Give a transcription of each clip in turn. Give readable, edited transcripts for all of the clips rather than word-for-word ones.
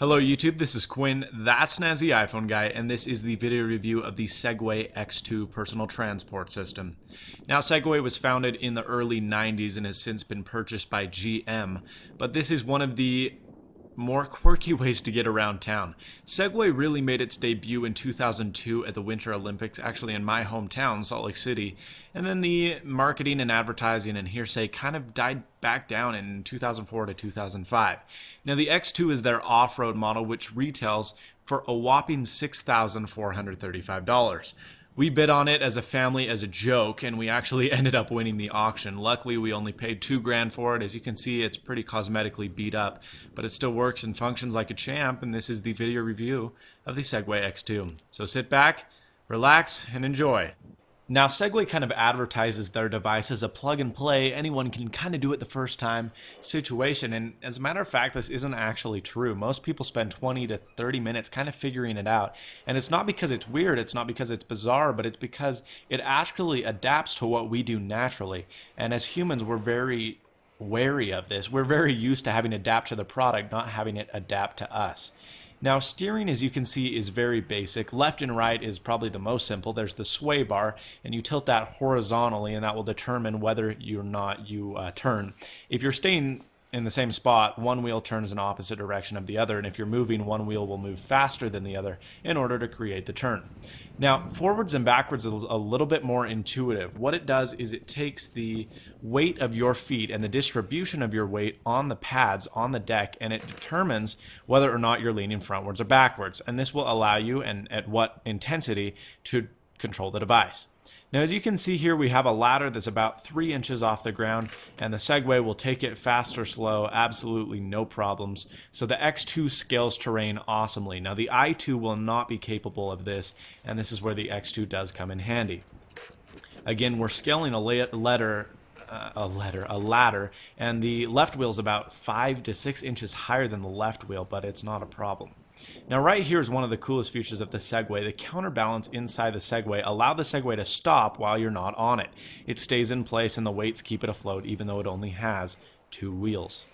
Hello YouTube, this is Quinn, that snazzy iPhone guy, and this is the video review of the Segway X2 personal transport system. Now, Segway was founded in the early 90s and has since been purchased by GM, but this is one of the more quirky ways to get around town. Segway really made its debut in 2002 at the Winter Olympics, actually in my hometown, Salt Lake City, and then the marketing and advertising and hearsay kind of died back down in 2004 to 2005. Now the X2 is their off-road model, which retails for a whopping $6,435. We bid on it as a family as a joke, and we actually ended up winning the auction. Luckily, we only paid $2,000 for it. As you can see, it's pretty cosmetically beat up, but it still works and functions like a champ, and this is the video review of the Segway X2. So sit back, relax, and enjoy. Now, Segway kind of advertises their device as a plug and play, anyone can kind of do it the first time situation, and as a matter of fact, this isn't actually true. Most people spend 20 to 30 minutes kind of figuring it out, and it's not because it's weird, it's not because it's bizarre, but it's because it actually adapts to what we do naturally, and as humans, we're very wary of this. We're very used to having it adapt to the product, not having it adapt to us. Now, steering, as you can see, is very basic. Left and right is probably the most simple. There's the sway bar, and you tilt that horizontally, and that will determine whether or not you turn. If you're staying in the same spot, one wheel turns in opposite direction of the other, and if you're moving, one wheel will move faster than the other in order to create the turn. Now, forwards and backwards is a little bit more intuitive. What it does is it takes the weight of your feet and the distribution of your weight on the pads on the deck, and it determines whether or not you're leaning frontwards or backwards, and this will allow you, and at what intensity, to control the device. Now, as you can see here, we have a ladder that's about 3 inches off the ground, and the Segway will take it fast or slow, absolutely no problems. So the X2 scales terrain awesomely. Now, the i2 will not be capable of this, and this is where the X2 does come in handy. Again, we're scaling a ladder, and the left wheel is about 5 to 6 inches higher than the left wheel, but it's not a problem. Now, right here is one of the coolest features of the Segway. The counterbalance inside the Segway allows the Segway to stop while you're not on it. It stays in place and the weights keep it afloat even though it only has 2 wheels.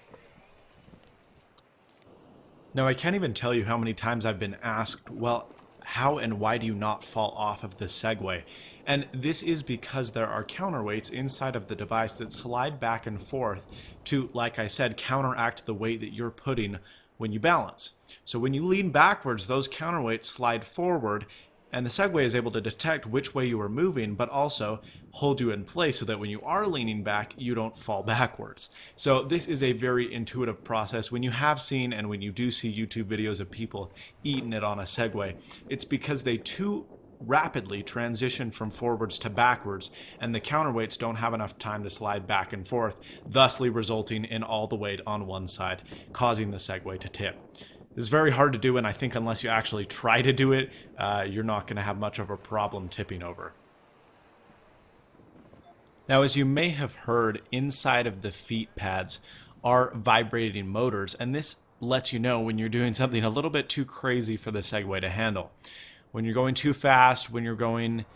Now, I can't even tell you how many times I've been asked, well, how and why do you not fall off of the Segway? And this is because there are counterweights inside of the device that slide back and forth to, like I said, counteract the weight that you're putting when you balance. So when you lean backwards, those counterweights slide forward, and the Segway is able to detect which way you are moving, but also hold you in place so that when you are leaning back, you don't fall backwards. So this is a very intuitive process. When you have seen, and when you do see YouTube videos of people eating it on a Segway, it's because they too rapidly transition from forwards to backwards, and the counterweights don't have enough time to slide back and forth, thusly resulting in all the weight on one side, causing the Segway to tip. It's very hard to do, and I think unless you actually try to do it, you're not going to have much of a problem tipping over. Now, as you may have heard, inside of the feet pads are vibrating motors, and this lets you know when you're doing something a little bit too crazy for the Segway to handle. When you're going too fast, when you're going,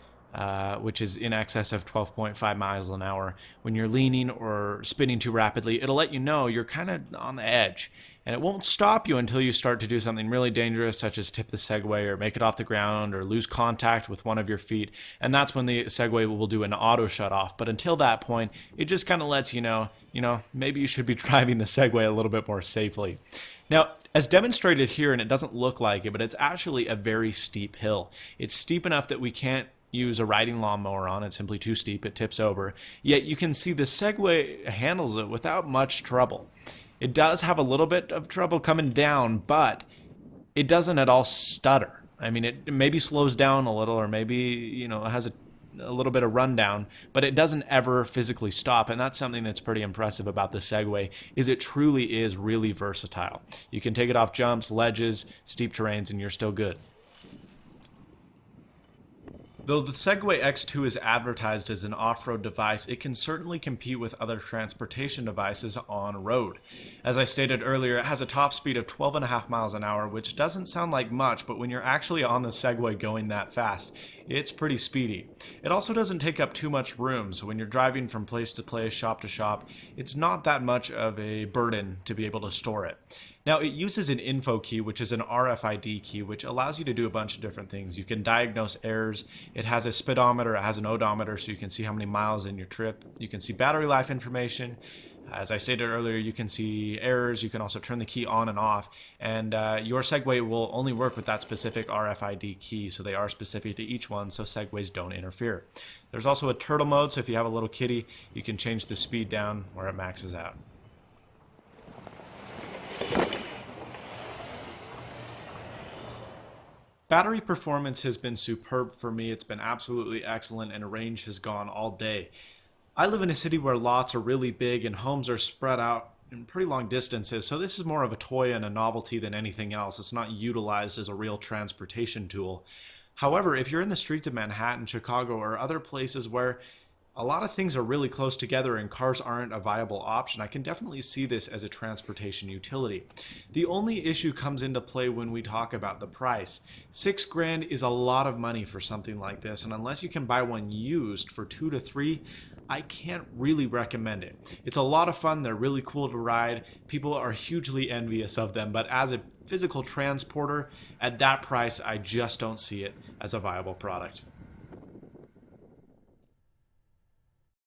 which is in excess of 12.5 miles an hour, when you're leaning or spinning too rapidly, it'll let you know you're kind of on the edge. And it won't stop you until you start to do something really dangerous, such as tip the Segway or make it off the ground or lose contact with one of your feet. And that's when the Segway will do an auto shut off. But until that point, it just kind of lets you know, maybe you should be driving the Segway a little bit more safely. Now, as demonstrated here, and it doesn't look like it, but it's actually a very steep hill. It's steep enough that we can't use a riding lawnmower on. It's simply too steep. It tips over. Yet you can see the Segway handles it without much trouble. It does have a little bit of trouble coming down, but it doesn't at all stutter. I mean, it maybe slows down a little, or maybe, it has a little bit of rundown, but it doesn't ever physically stop, and that's something that's pretty impressive about the Segway, is it truly is really versatile. You can take it off jumps, ledges, steep terrains, and you're still good. Though the Segway X2 is advertised as an off-road device, it can certainly compete with other transportation devices on road. As I stated earlier, it has a top speed of 12.5 miles an hour, which doesn't sound like much, but when you're actually on the Segway going that fast, it's pretty speedy. It also doesn't take up too much room, so when you're driving from place to place, shop to shop, it's not that much of a burden to be able to store it. Now, it uses an info key, which is an RFID key, which allows you to do a bunch of different things. You can diagnose errors. It has a speedometer, it has an odometer, so you can see how many miles in your trip. You can see battery life information. As I stated earlier, you can see errors. You can also turn the key on and off. And your Segway will only work with that specific RFID key, so they are specific to each one, so Segways don't interfere. There's also a turtle mode, so if you have a little kitty, you can change the speed down where it maxes out. Battery performance has been superb for me. It's been absolutely excellent, and range has gone all day. I live in a city where lots are really big and homes are spread out in pretty long distances, so this is more of a toy and a novelty than anything else. It's not utilized as a real transportation tool. However, if you're in the streets of Manhattan, Chicago, or other places where a lot of things are really close together and cars aren't a viable option, I can definitely see this as a transportation utility. The only issue comes into play when we talk about the price. $6,000 is a lot of money for something like this, and unless you can buy one used for 2 to 3, I can't really recommend it. It's a lot of fun, they're really cool to ride, people are hugely envious of them, but as a physical transporter, at that price, I just don't see it as a viable product.